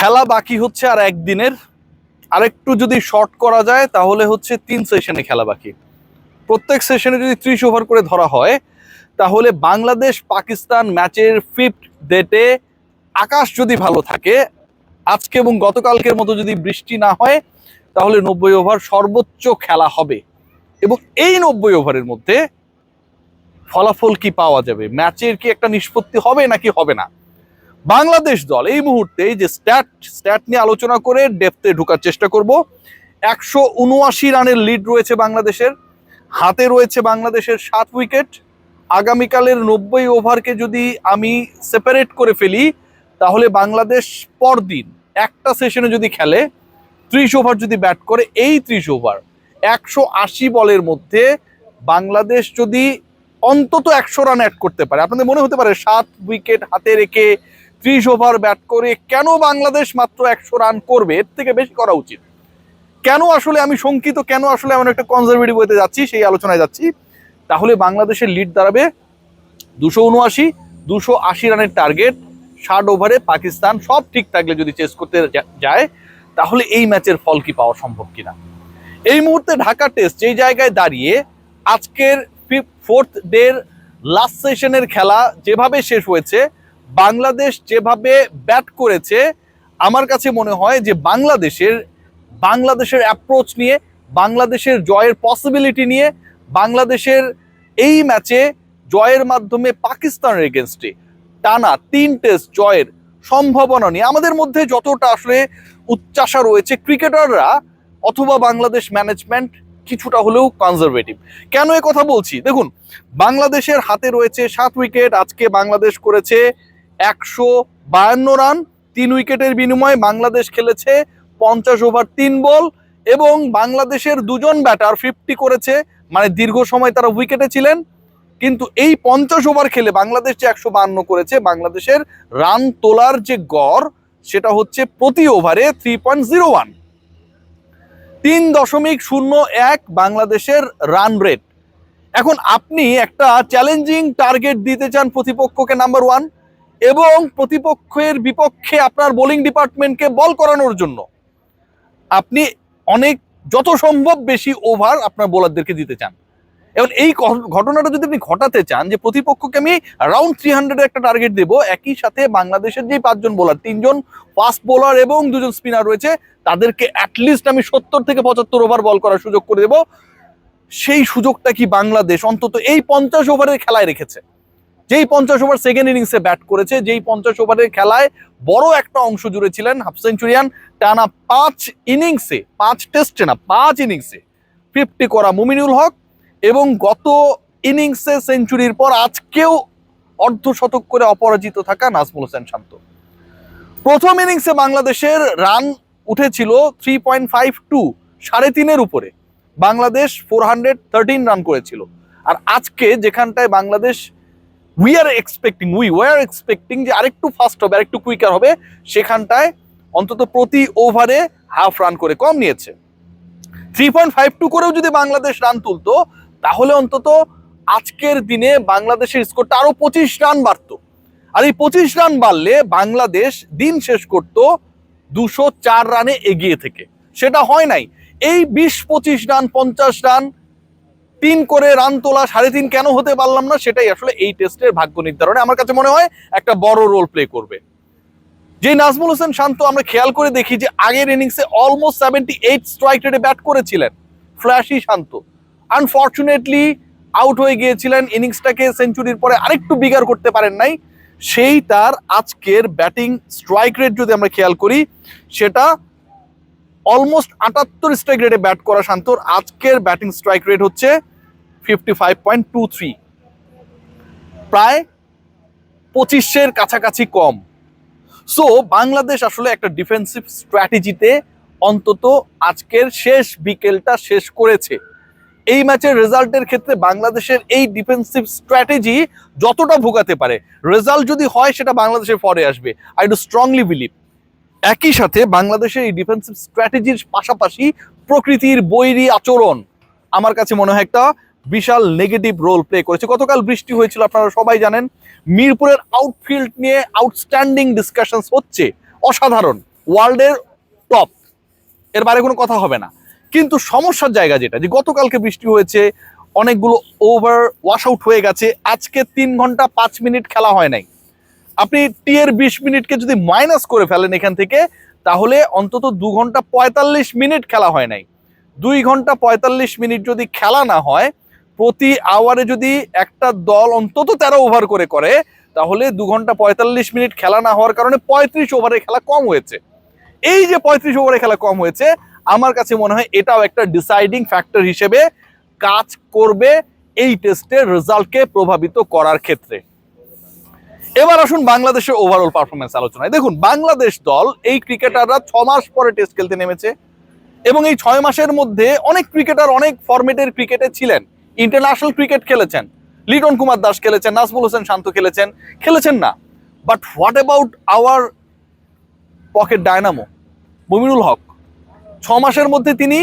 খেলা বাকি হচ্ছে আর একদিনের। আরেকটু যদি শর্ট করা যায় তাহলে হচ্ছে 3 সেশনে খেলা বাকি। প্রত্যেক সেশনে যদি 30 ওভার করে ধরা হয় তাহলে বাংলাদেশ পাকিস্তান ম্যাচের 5th ডেটে আকাশ যদি ভালো থাকে, আজকে এবং গতকালকের মতো যদি বৃষ্টি না হয়, তাহলে 90 ওভার সর্বোচ্চ খেলা হবে। এবং এই 90 ওভারের মধ্যে ফলাফল কি পাওয়া যাবে, ম্যাচের কি একটা নিষ্পত্তি হবে নাকি হবে না। বাংলাদেশ দল এই মুহূর্তে যে স্ট্যাট নিয়ে আলোচনা করে ডেপথে ঢোকার চেষ্টা করব। 179 রানের লিড রয়েছে বাংলাদেশের, হাতে রয়েছে বাংলাদেশের 7 উইকেট। আগামীকালের 90 ওভারকে যদি আমি সেপারেট করে ফেলি তাহলে বাংলাদেশ পরদিন একটা সেশনে যদি খেলে 30 ওভার যদি ব্যাট করে, এই 30 ওভার 180 বলের মধ্যে বাংলাদেশ যদি অন্তত 100 রান অ্যাড করতে পারে। আপনাদের মনে হতে পারে 7 উইকেট হাতে রেখে 30 ওভার ব্যাট করে কেন বাংলাদেশ মাত্র 100 রান করবে, এর থেকে বেশি করা উচিত। কেন আসলে আমি শঙ্কিত, কেন আসলে এমন একটা কনজারভেটিভ হতে যাচ্ছি, সেই আলোচনায় যাচ্ছি। তাহলে বাংলাদেশের লিড দাঁড়াবে 279, 280 রানের টার্গেট। 60 ওভারে পাকিস্তান সব ঠিক থাকলে যদি চেস করতে যায় তাহলে এই ম্যাচের ফল কি পাওয়া সম্ভব কিনা। এই মুহূর্তে ঢাকা টেস্ট যেই জায়গায় দাঁড়িয়ে, আজকের 4th ডের লাস্ট সেশনের খেলা যেভাবে শেষ হয়েছে, বাংলাদেশ যেভাবে ব্যাট করেছে, আমার কাছে মনে হয় যে বাংলাদেশের অ্যাপ্রোচ নিয়ে, বাংলাদেশের জয়ের পসিবিলিটি নিয়ে, বাংলাদেশের এই ম্যাচে জয়ের মাধ্যমে পাকিস্তানের এগেনস্টে টানা 3 টেস্ট জয়ের সম্ভাবনা নিয়ে আমাদের মধ্যে যতটা আসলে উচ্চাশা রয়েছে, ক্রিকেটাররা অথবা বাংলাদেশ ম্যানেজমেন্ট কিছুটা হলেও কনজারভেটিভ। কেন এ কথা বলছি, দেখুন বাংলাদেশের হাতে রয়েছে 7 উইকেট। আজকে বাংলাদেশ করেছে 152 রান, 3 উইকেটের বিনিময়ে বাংলাদেশ খেলেছে 50 ওভার 3 বল, এবং বাংলাদেশের দুজন ব্যাটার 50 করেছে, মানে দীর্ঘ সময় তারা উইকেটে ছিলেন। কিন্তু এই 50 ওভার খেলে বাংলাদেশ যে 152 করেছে, বাংলাদেশের রান তোলার যে গড় সেটা হচ্ছে প্রতি ওভারে 3.01, 3.01 বাংলাদেশের রান রেট। এখন আপনি একটা চ্যালেঞ্জিং টার্গেট দিতে চান প্রতিপক্ষকে, নাম্বার 1, এবং প্রতিপক্ষের বিপক্ষে আপনার বোলিং ডিপার্টমেন্টকে বল করানোর জন্য আপনি যত সম্ভব বেশি ওভার আপনার বোলারদেরকে দিতে চান। এবং এই ঘটনাটা যদি আপনি ঘটাতে চান যে প্রতিপক্ষকে আমি অ্যারাউন্ড 300 একটা টার্গেট দেবো, একই সাথে বাংলাদেশের যে 5 জন বোলার, 3 জন ফাস্ট বোলার এবং 2 জন স্পিনার রয়েছে, তাদেরকে অ্যাটলিস্ট আমি 70 থেকে 75 ওভার বল করার সুযোগ করে দেবো। সেই সুযোগটা কি বাংলাদেশ অন্তত এই 50 ওভারের খেলায় রেখেছে? যেই 50 ওভার সেকেন্ড ইনিংসে ব্যাট করেছে, যেই 50 ওভারের খেলায় বড় একটা অংশ জুড়ে ছিলেন হাফ সেঞ্চুরিয়ান, টানা 5 ইনিংসে, 5 টেস্টে না 5 ইনিংসে 50 করা মুমিনুল হক, এবং গত ইনিংসে সেঞ্চুরির পর আজকেও অর্ধশতক করে অপরাজিত থাকা নাজমুল হোসেন শান্ত। প্রথম ইনিংসে বাংলাদেশের রান উঠেছিল 3.52, 3.5-এর উপরে। বাংলাদেশ 413 রান করেছিল। আর আজকে যেখানটায় বাংলাদেশ উই ওয়ার এক্সপেক্টিং যে আরেকটু ফাস্ট হবে, আরেকটু কুইকার হবে, সেখানটায় অন্তত প্রতি ওভারে হাফ রান করে কম নিয়েছে। 3.52 করেও যদি বাংলাদেশ রান তুলতো তাহলে অন্তত আজকের দিনে বাংলাদেশের স্কোরটা আরো 25 রান বাড়তো। আর এই 25 রান বাড়লে বাংলাদেশ দিন শেষ করত 204 রানে এগিয়ে থেকে। সেটা হয় নাই। এই 20-25 রান, 50 রান, 3 করে রান তোলা 3.5 কেন হতে পারলাম না, সেটাই আসলে এই টেস্টের ভাগ্য নির্ধারণে আমার কাছে মনে হয় একটা বড় রোল প্লে করবে। যে নাজমুল হোসেন শান্ত আমরা খেয়াল করে দেখি যে আগের ইনিংসে অলমোস্ট 78 স্ট্রাইক রেটে ব্যাট করেছিলেন, ফ্ল্যাশি শান্ত। আনফর্চুনেটলি আউট হয়ে গিয়েছিলেন, ইনিংসটাকে সেঞ্চুরির পরে আরেকটু বিগার করতে পারেন নাই। সেই তার আজকের ব্যাটিং স্ট্রাইক রেট যদি আমরা খেয়াল করি, সেটা অলমোস্ট 78 স্ট্রাইক রেটে ব্যাট করা শান্তর আজকের ব্যাটিং স্ট্রাইক রেট হচ্ছে 55.23, প্রায় 25-এর কাছাকাছি কম। সো বাংলাদেশ আসলে একটা ডিফেন্সিভ স্ট্র্যাটেজিতে অন্তত আজকের শেষ বিকেলটা শেষ করেছে। এই ম্যাচের রেজাল্টের ক্ষেত্রে বাংলাদেশের এই ডিফেন্সিভ স্ট্র্যাটেজি যতটা ভোগাতে পারে, রেজাল্ট যদি হয় সেটা বাংলাদেশের পরে আসবে, আই ডু স্ট্রংলি বিলিভ। একই সাথে বাংলাদেশের এই ডিফেন্সিভ স্ট্র্যাটেজির পাশাপাশি প্রকৃতির বৈরী আচরণ আমার কাছে মনে হয় একটা বিশাল নেগেটিভ রোল প্লে করেছে। গতকাল বৃষ্টি হয়েছিল, আপনারা সবাই জানেন। মিরপুরের আউটফিল্ড নিয়ে আউটস্ট্যান্ডিং ডিসকাশনস হচ্ছে, অসাধারণ। ওয়ার্ল্ডের টপ, এর বাইরে কোনো কথা হবে না। কিন্তু সমস্যার জায়গা যেটা, যে গতকালকে বৃষ্টি হয়েছে, অনেকগুলো ওভার ওয়াশ আউট হয়ে গেছে, আজকে 3 ঘন্টা 5 মিনিট খেলা হয় নাই। আপনি টি এর 20 মিনিটকে যদি মাইনাস করে ফেলেন এখান থেকে, তাহলে অন্তত 2 ঘন্টা 45 মিনিট খেলা হয় নাই। 2 ঘন্টা 45 মিনিট যদি খেলা না হয়, প্রতি আওয়ারে যদি একটা দল অন্তত 13 ওভার করে, তাহলে 2 ঘন্টা 45 মিনিট খেলা না হওয়ার কারণে 35 ওভারে খেলা কম হয়েছে। এই যে 35 ওভারে খেলা কম হয়েছে, আমার কাছে মনে হয় এটাও একটা ডিসাইডিং ফ্যাক্টর হিসেবে কাজ করবে এই টেস্টের রেজাল্টকে প্রভাবিত করার ক্ষেত্রে। এবার আসুন বাংলাদেশের ওভারঅল পারফরমেন্স আলোচনায়। দেখুন, বাংলাদেশ দল এই ক্রিকেটাররা 6 মাস পরে টেস্ট খেলতে নেমেছে, এবং এই 6 মাসের মধ্যে অনেক ক্রিকেটার অনেক ফরম্যাটের ক্রিকেটে ছিলেন, ইন্টারন্যাশনাল ক্রিকেট খেলেছেন, লিটন কুমার দাস খেলেছেন, নাজমুল হোসেন শান্ত খেলেছেন না। But what about our pocket dynamo Mominul Haque? 6 মাসের মধ্যে তিনি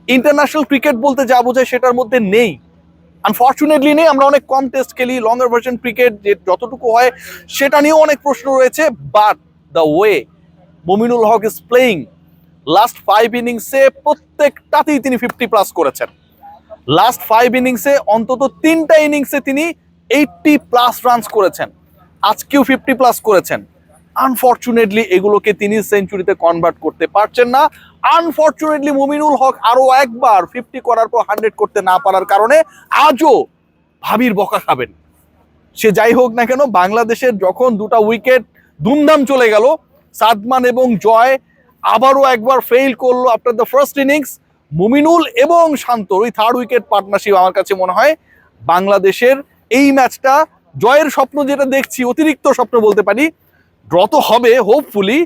ইন্টারন্যাশনাল ক্রিকেট বলতে যা বোঝায় সেটার মধ্যে নেই, আনফর্চুনেটলি নেই। আমরা অনেক কম টেস্ট খেলি, লঙ্গার ভার্সন ক্রিকেট যে যতটুকু হয় সেটা নিয়েও অনেক প্রশ্ন রয়েছে। But the way Mominul Haque is playing, last 5 ইনিংসে প্রত্যেকটাতেই তিনি 50+ করেছেন। লাস্ট 5 ইনিংসে অন্তত 3টা ইনিংসে তিনি 80+ রানস করেছেন, আজকেও 50+ করেছেন। আনফর্চুনেটলি এগুলোকে তিনি সেঞ্চুরিতে কনভার্ট করতে পারছেন না। আনফর্চুনেটলি মুমিনুল হক আরো একবার 50 করার পর 100 করতে না পারার কারণে আজও ভাবির বকা খাবেন। সে যাই হোক না কেন, বাংলাদেশের যখন 2টা উইকেট ধুমধাম চলে গেল, সাদমান এবং জয় আবারও একবার ফেইল করলো after the first innings, Mominul এবং শান্তর ওই 3rd উইকেট পার্টনারশিপ আমার কাছে মনে হয় বাংলাদেশের এই ম্যাচটা জয়ের স্বপ্ন যেটা দেখছি, অতিরিক্ত স্বপ্ন বলতে পারি, ড্র তো হবে হোপফুলি,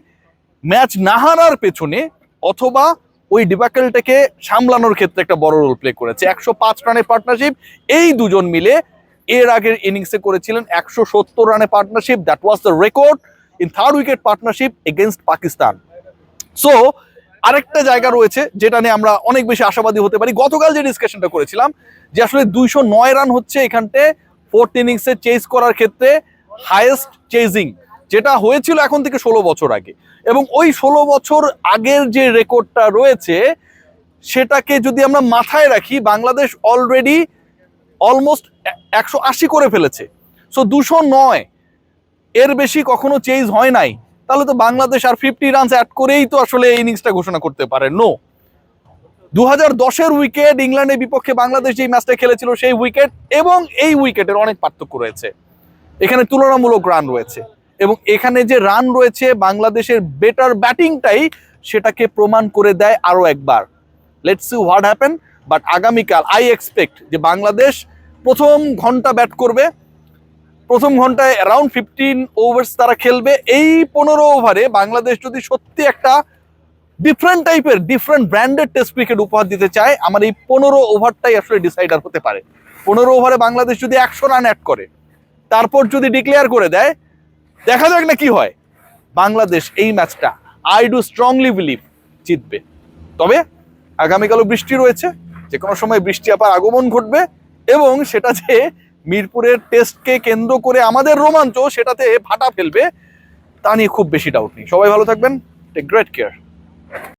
ম্যাচ না হারার পেছনে অথবা ওই ডিবাকেলটাকে সামলানোর ক্ষেত্রে একটা বড় রোল প্লে করেছে। 105 রানের পার্টনারশিপ এই দুজন মিলে এর আগের ইনিংসে করেছিলেন 170 রানের partnership, that was the record in 3rd wicket partnership against Pakistan. So আরেকটা জায়গা রয়েছে যেটা নিয়ে আমরা অনেক বেশি আশাবাদী হতে পারি। গতকাল যে ডিসকাশনটা করেছিলাম যে আসলে 209 রান হচ্ছে এখানতে 4th ইনিংসে চেজ করার ক্ষেত্রে হাইয়েস্ট চেজিং, যেটা হয়েছিল এখন থেকে 16 বছর আগে, এবং ওই 16 বছর আগের যে রেকর্ডটা রয়েছে সেটাকে যদি আমরা মাথায় রাখি, বাংলাদেশ অলরেডি অলমোস্ট 180 করে ফেলেছে। সো 209 এর বেশি কখনো চেজ হয় নাই, তাহলে তো বাংলাদেশ আর 50 রানস অ্যাড করেই তো আসলে ইনিংসটা ঘোষণা করতে পারে। নো, 2010-এর উইকেট ইংল্যান্ডের বিপক্ষে বাংলাদেশ যেই ম্যাচটা খেলেছিল সেই উইকেট এবং এই উইকেটের অনেক পার্থক্য রয়েছে। এখানে তুলনামূলক রান রয়েছে, এবং এখানে যে রান রয়েছে বাংলাদেশের বেটার ব্যাটিংটাই সেটাকে প্রমাণ করে দেয় আরো একবার। Let's see what happen. But আগামীকাল আই এক্সপেক্ট যে বাংলাদেশ প্রথম ঘন্টা ব্যাট করবে, প্রথম ঘন্টায় অ্যারাউন্ড 15 ওভার্স তারা খেলবে। এই 15 ওভারে বাংলাদেশ যদি সত্যি একটা ডিফারেন্ট টাইপের, ডিফারেন্ট ব্র্যান্ডেড টেস্ট ক্রিকেট উপহার দিতে চায়, আমার এই 15 ওভারটাই আসলে ডিসাইডার হতে পারে। 15 ওভারে বাংলাদেশ যদি 100 রান অ্যাড করে, তারপর যদি ডিক্লেয়ার করে দেয়, দেখা যাক না কি হয়। বাংলাদেশ এই ম্যাচটা আই ডু স্ট্রংলি বিলিভ জিতবে। তবে আগামীকালও বৃষ্টি রয়েছে, যে কোনো সময় বৃষ্টি আবার আগমন ঘটবে, এবং সেটা যে মিরপুরের টেস্টকে কেন্দ্র করে আমাদের রোমাঞ্চ সেটাতে ভাটা ফেলবে তা নিয়ে খুব বেশি ডাউট নেই। সবাই ভালো থাকবেন, টেক গ্রেট কেয়ার।